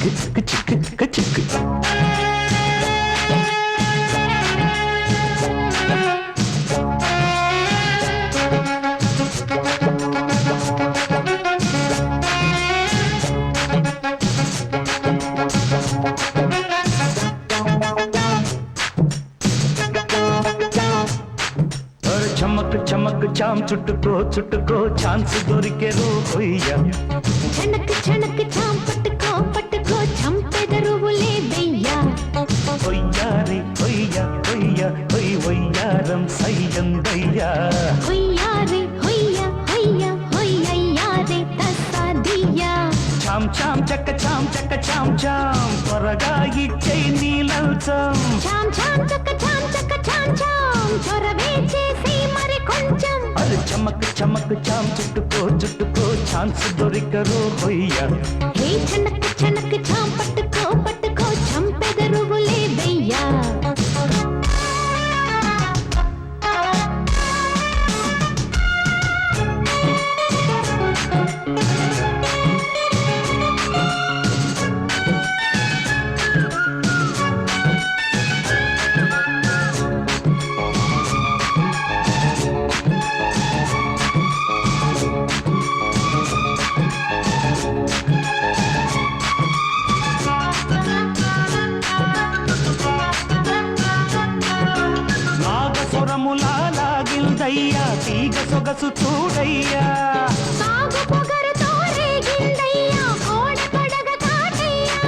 చిక్కు చిక్కు చిక్కు చమక్ చమక్ చామ్ చుట్టుకో చుట్టుకో ఛాన్స్ దొరికెరు హొయ్య చనక్ చనక్ చామ్ పట్టుకో పట్టుకో చంపెదరువులే దయ్యా హొయ్యారి హొయ్య హొయ్య హొయ్ హొయ్యారం సయ్యందయ్యా హొయ్యారే హొయ్య హొయ్య హొయ్యయ్యారే తస్సాదియ్యా చామ్ చామ్ చక్క చామ్ త్వరగా ఇచ్చై నీలంచం చామ్ చామ్ చక్క చామ్ చొరవే చేసి మరి కొంచెం అరే చమక్ చమక్ చామ్ చుట్టుకో చుట్టుకో ఛాన్స్ దొరికరు హొయ్య హే చనక్ చనక్ చామ్ పట్టుకో పట్టుకో చంపెదరువులే దయ్యా లాగిల్దయ్యా తీగ సొగసు చూడయ్యా సాగు పొగరుతో రేగిందయ్యా కోడ పడగ కాటయ్యా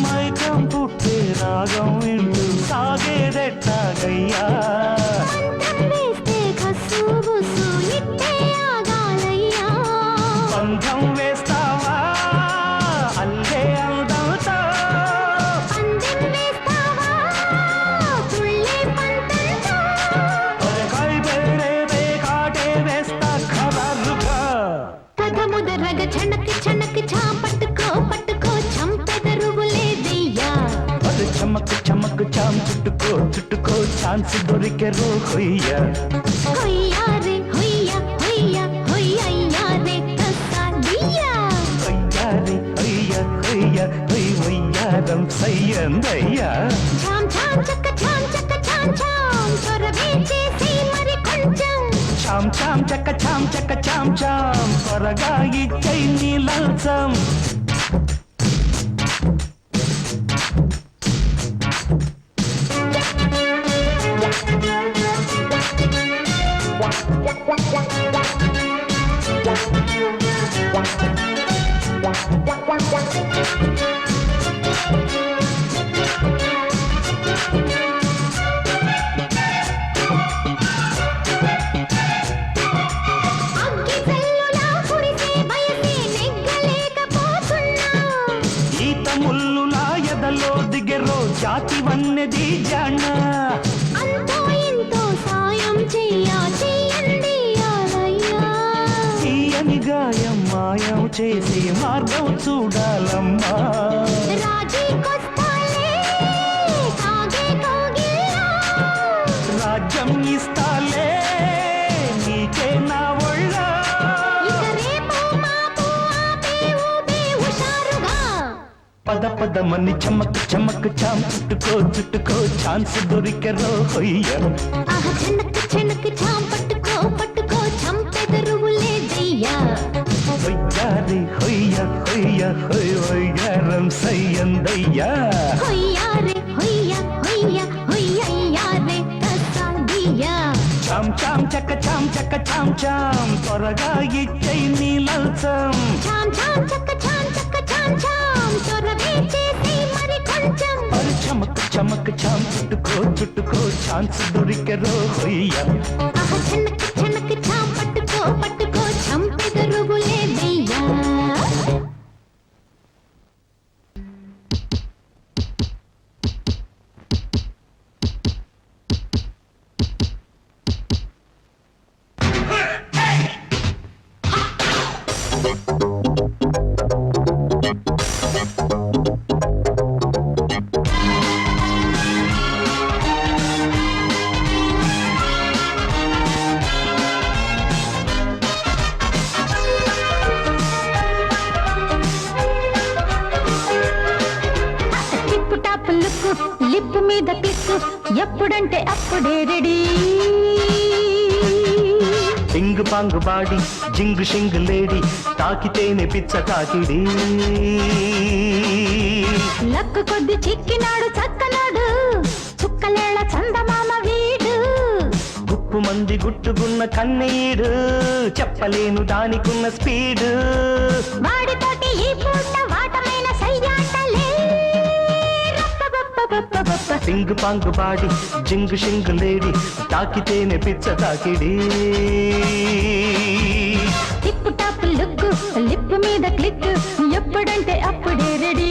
మైకం పుట్టే రాగం వింటూ సాగేదెట్టాగయ్యా మంత్రం వేస్తే కస్సు బుస్సు ఇట్టే ఆగాలయ్యా బంధం వేస్తావా అల్లే అందవుతా పందెం వేస్తావా తుళ్ళే పంతంతో ముదరగ చనక్ చనక్ చామ్ పట్టుకో పట్టుకో చంపెదరువులే దయ్యా చమక్ చమక్ చామ్ చుట్టుకో చుట్టుకో ఛాన్స్ దొరికెరు హొయ్య హొయ్యారే హొయ్య హొయ్య హొయ్యయ్యారే తస్సాదియ్యా హొయ్యారి హొయ్య హొయ్య హొయ్ హొయ్యారం సయ్యందయ్యా చామ్ చామ్ చక్క చామ్ చొరవే చేసి మరి కొంచెం చామ్ చామ్ చక్క చామ్ త్వరగా ఇచ్చై నీలంచం అగ్గి జల్లులా కురిసే బయసే నెగ్గలేకపోతున్నా ఈత ముల్లులా ఎదలో దిగెరో జాతి వన్నెది జాణ అంతో ఇంతో సాయం చెయ్యండి యాలయ్యా తీయని గాయం మాయం చేసి మార్గం చూడాలమ్మా రాజీకొస్తాలే కాగే కోగిలా రాజ్యం ఇస్తాలే నీకే నా ఒళ్ళ ఇక రేపు మాపు ఆపే ఊపే హుషారుగా పద పదమని చమక్ చమక్ చామ్ చుట్టుకో చుట్టుకో ఛాన్స్ దొరికెరో హొయ్య ఆహ చనక్ చనక్ చామ్ పట్టుకో పట్టుకో చంపెదరువులే దయ్యా హొయ్యారి హొయ్య హొయ్య హొయ్ హొయ్యారం సయ్యందయ్యా హొయ్యారే హొయ్య హొయ్య హొయ్యయ్యారే తస్సాదియ్యా చామ్ చామ్ చక్క చామ్ త్వరగా ఇచ్చై నీలంచం చామ్ చామ్ చక్క చామ్ చొరవే చేసి మరి కొంచెం అరే చమక్ చమక్ చామ్ చుట్టుకో చుట్టుకో ఛాన్స్ దొరికెరో హొయ్య ఆహ చనక్ చనక్ చామ్ పట్టుకో పట్టుకో చంపెదరువులే దయ్యా లుక్కు లిప్ మీద క్లిక్కు ఎప్పుడంటే అప్పుడే రెడీ పింగు పాంగు బాడి జింగు షింగు లేడి తాకితేనే పిచ్చ తాకిడి లక్కు కొద్ది చిక్కినాడు చక్కనాడు చుక్కలేళ చందమామ వీడు గుప్పు మంది గుట్టుకున్న కన్నీడు చెప్పలేను దానికున్న స్పీడు వాడితోటి ఈ పూట వాటమైన సయ్యాటలే పింగు పాంగు బాడి జింగు షింగు లేడి తాకితేనే పిచ్చ తాకిడి టిప్ టాప్ లుక్ లిప్ మీద క్లిక్ ఎప్పుడంటే అప్పుడే రెడీ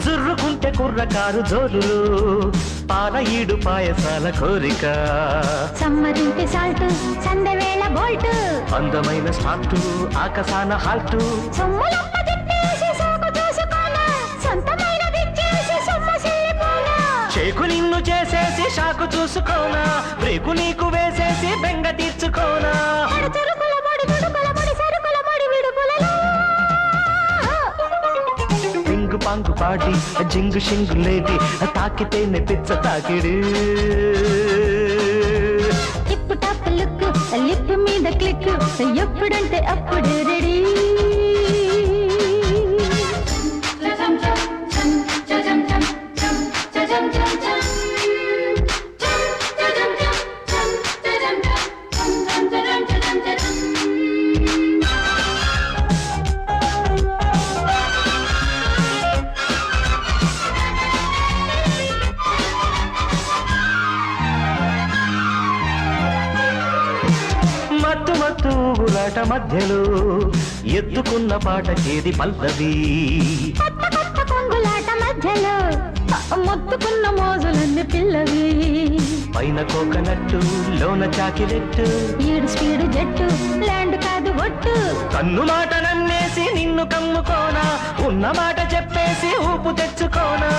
జుర్రుకుంటే కుర్రకారు జోరులు పాల ఈడు పాయసాల కోరిక సమ్మరింటి సాల్ట్ సందవేళ బోల్ట్ అందమైన స్టార్టు ఆకాశాన హాల్టు చేకు నిన్ను చేసేసి షాకు చూసుకోనా బ్రేకు నీకు వేసేసి బెంగ తీర్చుకోనా పింగు పాంగు పాటి జింగు షింగు లేటి తాకితేనే పిచ్చ తాకిడి టిప్ టాప్ లుక్ లిప్ మీద క్లిక్ ఎప్పుడంటే అప్పుడే రెడీ మత్తు మత్తు ఊగులాట మధ్యలో ఎత్తుకున్న పాటకేది పల్లవి కొంగులాట మధ్యలో మొత్తుకున్న మోజులన్నీ పిల్లవి పైన కోకనట్టు లోన చాకిలెట్టు ఈడు స్పీడు జట్టు ల్యాండ్ కాదు ఒట్టు కన్ను మాట నన్నేసి నిన్ను కమ్ముకోనా ఉన్న మాట చెప్పేసి ఊపు తెచ్చుకోనా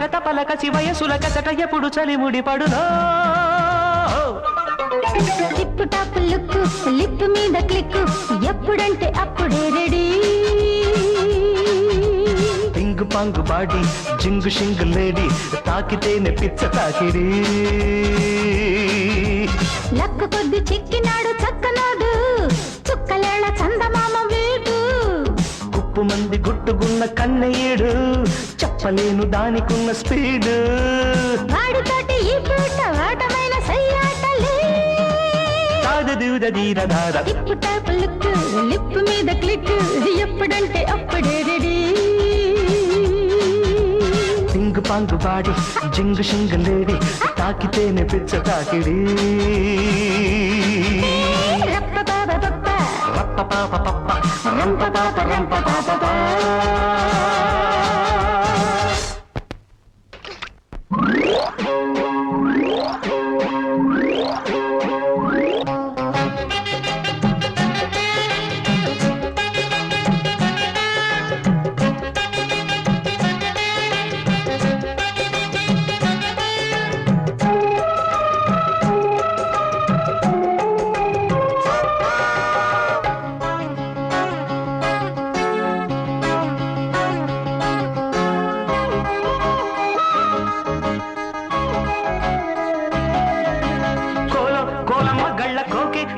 కచట పలకసి వయసుల కచట ఎప్పుడు చలిముడి పడునా టిప్ టాప్ లుక్ లిప్ మీద క్లిక్ ఎప్పుడంటే అప్పుడే రెడీ పింగు పాంగు బాడి జింగు షింగు లేడి తాకితేనే పిచ్చ తాకిడి లక్కు కొద్ది చిక్కినాడు చక్కనాడు చుక్కలేళ చందమామ వీడు గుప్పు మంది గుట్టుగున్న కన్నయ్యేడు చెప్పలేను దానికున్న స్పీడు వాడితోటి ఈ పూట వాటమైన సయ్యాటలే టిప్ టాప్ లుక్ లిప్ మీద క్లిక్ ఎప్పుడంటే అప్పుడే రెడీ పింగు పాంగు బాడి జింగు షింగు లేడి తాకితేనే పిచ్చ తాకిడి రప్ప బాబా బప్ప రప్ప పాప పప్ప రంప పాప రంప పాప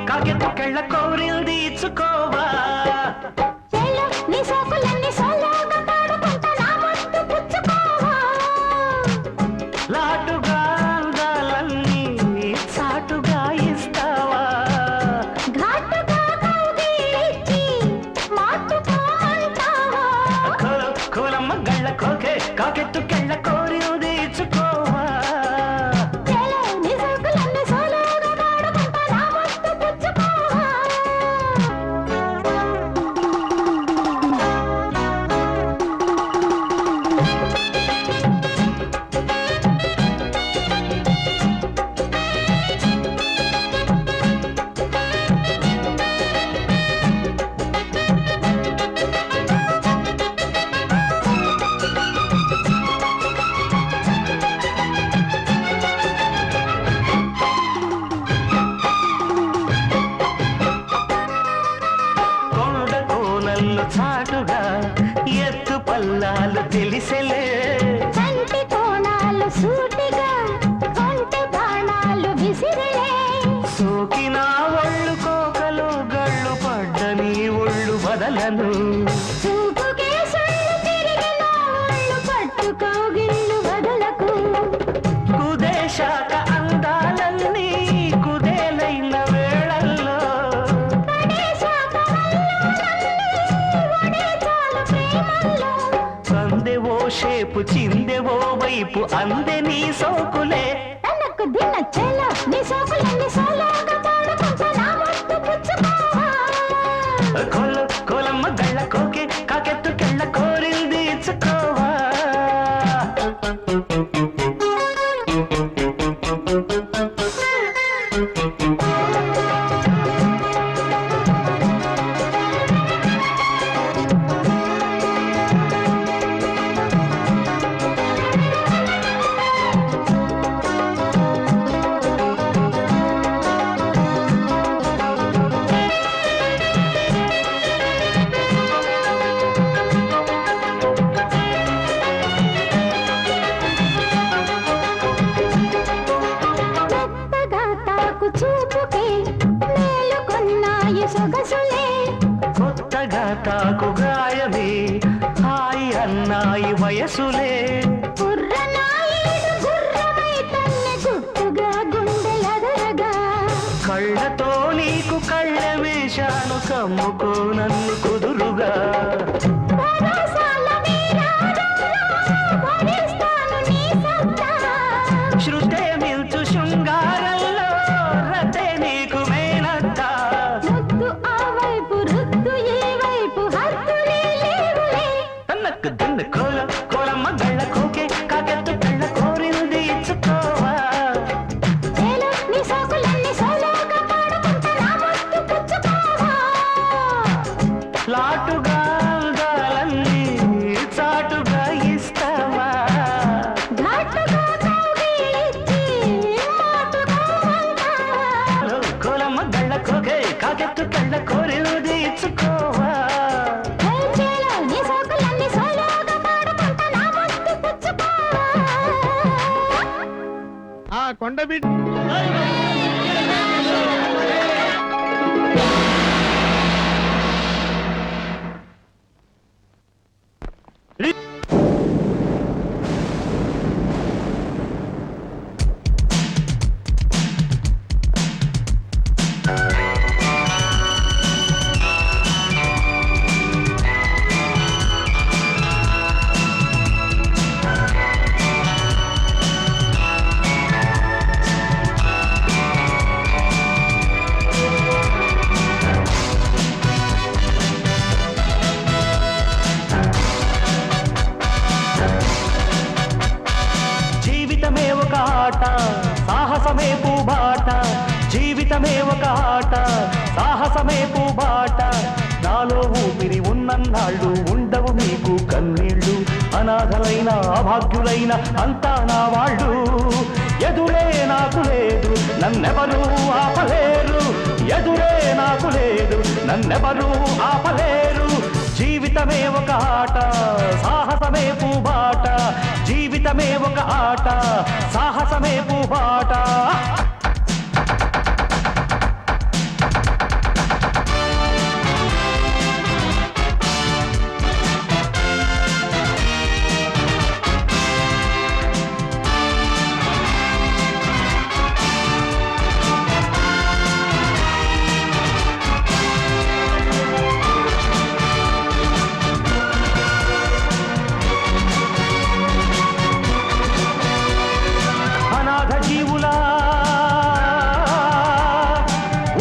కాకెత్తు కెళ్ళ కోరిల్ది ఇచ్చుకోవా నీ సోకులన్నీ సోలోగా పాడుకుంటా నా ముద్దు పుచ్చుకోవా లాటుగా అందాలన్నీ సాటుగా ఇస్తావా ఘాటుగా కౌగిలించి మాటుగా అంటావా కోలమ్మ గళ్ళ కోకే కాకెత్తు కెళ్ళ కోరిల్ది ఇచ్చుకోవా నీ సోకులన్నీ చిందెవో వైపు అందే నీ సోకులే తనకు దిన చెల నీ సోకులన్నీ సోలోగా పాడుకుంటా నా ముద్దు పుచ్చుకోవా కోలమ్మ గళ్ళ కోకే కాకెత్తు కెళ్ళ కోరింది ఇచ్చుకోవా కొత్తగా తాకు గాయమే హాయి అన్నాయి వయసులే కళ్ళతో నీకు కళ్ళ వేశాను కమ్ముకో నన్ను కుదురుగా శృతే మిల్చు శృంగారంలో రతే నీకు మేనత్తా తన్నకు దిన్ను కోలమ్మ గళ్ళ కోకే కాకెత్తు కళ్ళ కోరింది ఇచ్చుకోవా లాటుగా అందాలన్నీ చాటుగా ఇస్తావా కోలమ్మ గళ్ళ కోకే కాకెత్తు కళ్ళ కోరింది ఇచ్చుకోవా ఆ కొండబిడ్డ జీవితమే ఒక ఆట సాహసమే పూబాట జీవితమే ఒక ఆట సాహసమే పూబాట నాలో ఊపిరి ఉన్నన్నాళ్ళు ఉండవు మీకు కన్నీళ్ళు అనాథలైన అభాగ్యులైన అంతా నా వాళ్ళు ఎదురే నాకు లేదు నన్నెవరూ ఆపలేరు ఎదురే నాకు లేదు నన్నెవరూ ఆపలేరు జీవితమే ఒక ఆట సాహసమే పూబాట జీవితమే ఒక ఆట సాహసమే పూబాట అనాథ జీవుల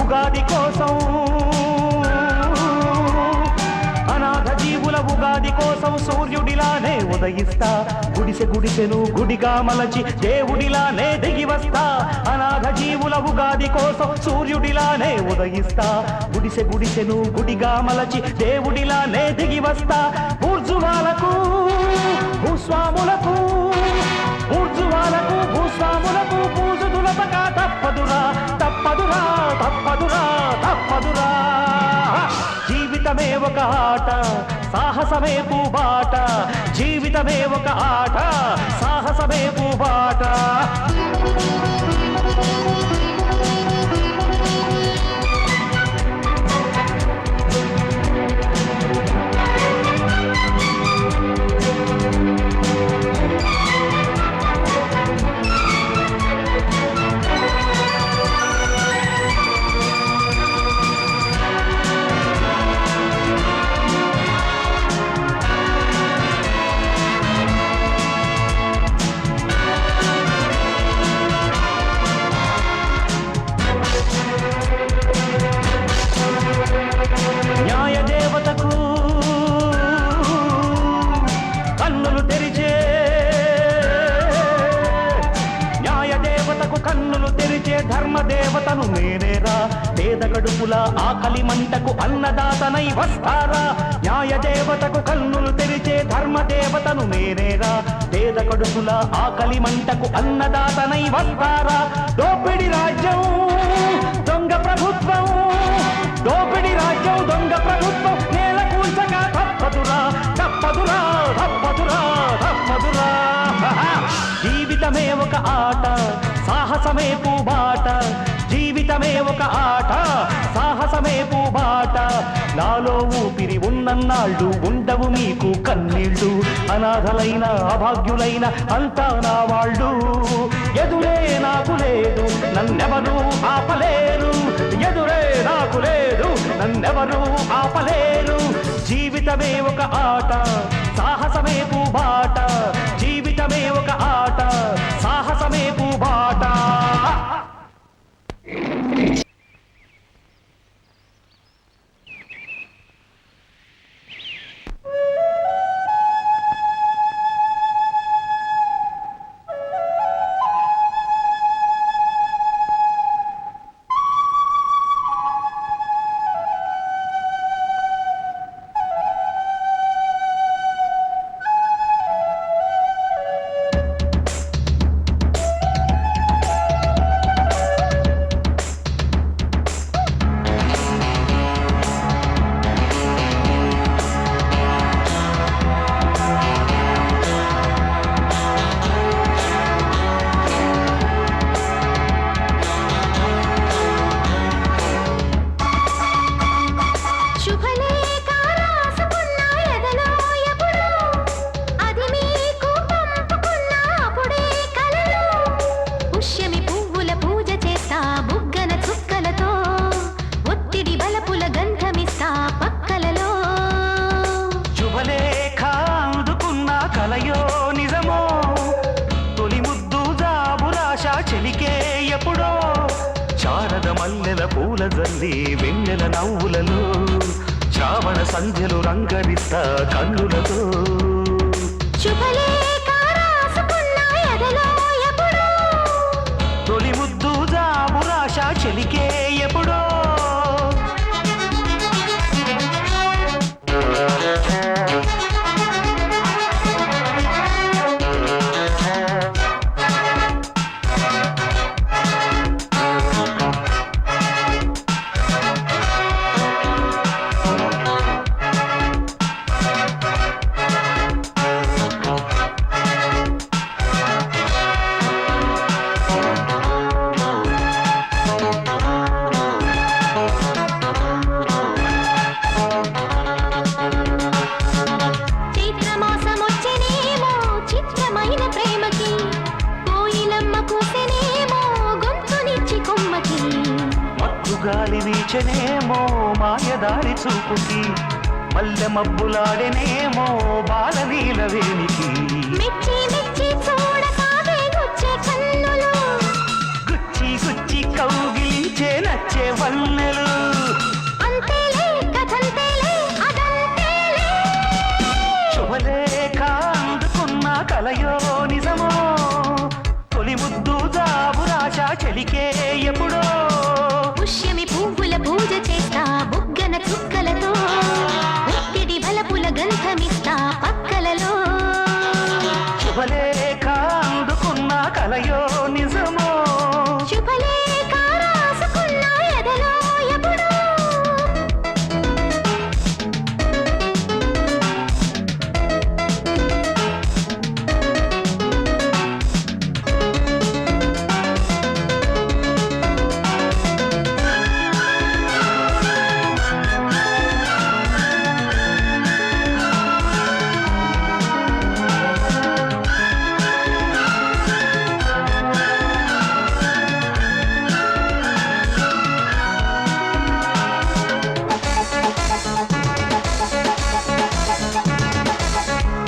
ఉగాది కోసం అనాథ జీవుల ఉగాది కోసం సూర్యుడిలానే ఉదయిస్తా గుడిసె గుడిసెను గుడిగా మలచి దేవుడిలానే దిగి వస్తా అనాథ జీవుల ఉగాది కోసం సూర్యుడిలానే ఉదయిస్తా గుడిసె గుడిసెను గుడిగా మలచి దేవుడిలానే దిగి వస్తా ఊర్జువాలకు భూస్వాములకు ఊర్జువాలకు భూస్వాములకు పూజ దులపక తప్పదురా తప్పదురా తప్పదురా తప్పదురా జీవితమే ఒక ఆట సాహసమే పూబాట జీవితమే ఒక ఆట సాహసమే పూబాట దేవతకు కన్నులు తెరిచే ధర్మదేవతను నేనేరా పేద కడుపుల ఆకలి మంటకు అన్నదాతనై వస్తారా న్యాయ దేవతకు కన్నులు తెరిచే ధర్మదేవతను నేనేరా పేద కడుపుల ఆకలి మంటకు అన్నదాతనై వస్తారా దోపిడి రాజ్యం దొంగ ప్రభుత్వం దోపిడి రాజ్యం దొంగ ప్రభుత్వం నేల కూల్చగా తప్పదురా తప్పదురా తప్పదురా తప్పదురా జీవితమే ఒక ఆట సాహసమే పూబాట జీవితమే ఒక ఆట సాహసమే పూబాట నాలో ఊపిరి ఉన్నన్నాళ్ళు ఉండవు మీకు కన్నీళ్ళు అనాథలైన అభాగ్యులైన అంతా నా వాళ్ళు ఎదురే నాకు లేదు నన్నెవరూ ఆపలేరు ఎదురే నాకు లేదు నన్నెవరూ ఆపలేరు జీవితమే ఒక ఆట సాహసమే పూబాట జీవితమే ఒక ఆట సాహసమే పూబాట పూల జల్లి వెన్నెల నవ్వులలో శ్రావణ సంధ్యలు రంగరిస్తా కన్నులతో తొలి ముద్దు జాబురాశ చెలికే ఎప్పుడో గాలి వీచనేమో మాయదారి చూపుకి మల్లె మబ్బులాడెనేమో బాలనీల వేనికి గుచ్చి గుచ్చి కౌగిలించే నచ్చే వన్నెలు శుభలేఖ అందుకున్న కలయో నిజమో తొలి ముద్దు జాబురాశ చెలికే ఎప్పుడో పుష్యమి పువ్వుల పూజ చేస్తా బుగ్గన చుక్కలతో ఒత్తిడి బలపుల గంధమిస్తా పక్కలలో శుభలేఖ అందుకున్న కలయో నిజమో శుభలేఖ రాసుకున్న ఎదలో ఎప్పుడో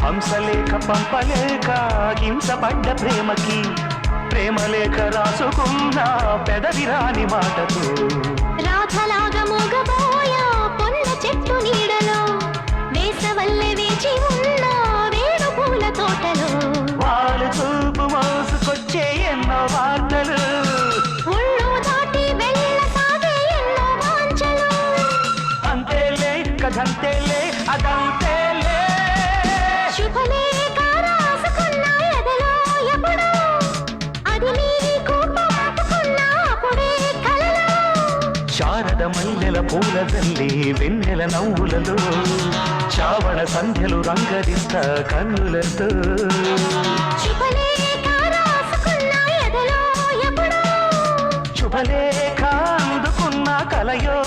హంసలేఖ పంపలేక హింసపడ్డ ప్రేమకి ప్రేమలేఖ రాసుకున్న పెదవిరాని మాటకు రాధలాగా మూగబోయా పొన్న చెట్టు నీడలో వేసవల్లె వేచి ఉన్న వేణు పూల తోటలో వాళ్ళు చూపు మోసుకొచ్చే ఎన్నో శుభవార్తలు ఒళ్ళు దాటి వెళ్ళసాగే ఎన్నో వాంఛలు అంతేలే కథంతేలే అదంతేలే శుభలేఖ రాసుకున్న ఎదలో ఎప్పుడో అది నీకు పాటుకున్న అప్పుడే కలలో శారద మల్లెల పూలదల్లి వెన్నెల నవ్వులలో శ్రావణ సంధ్యలు రంగరిస్త కన్నులతో శుభలేఖ రాసుకున్న ఎదలో ఎప్పుడో శుభలేఖ అందుకున్న కలయో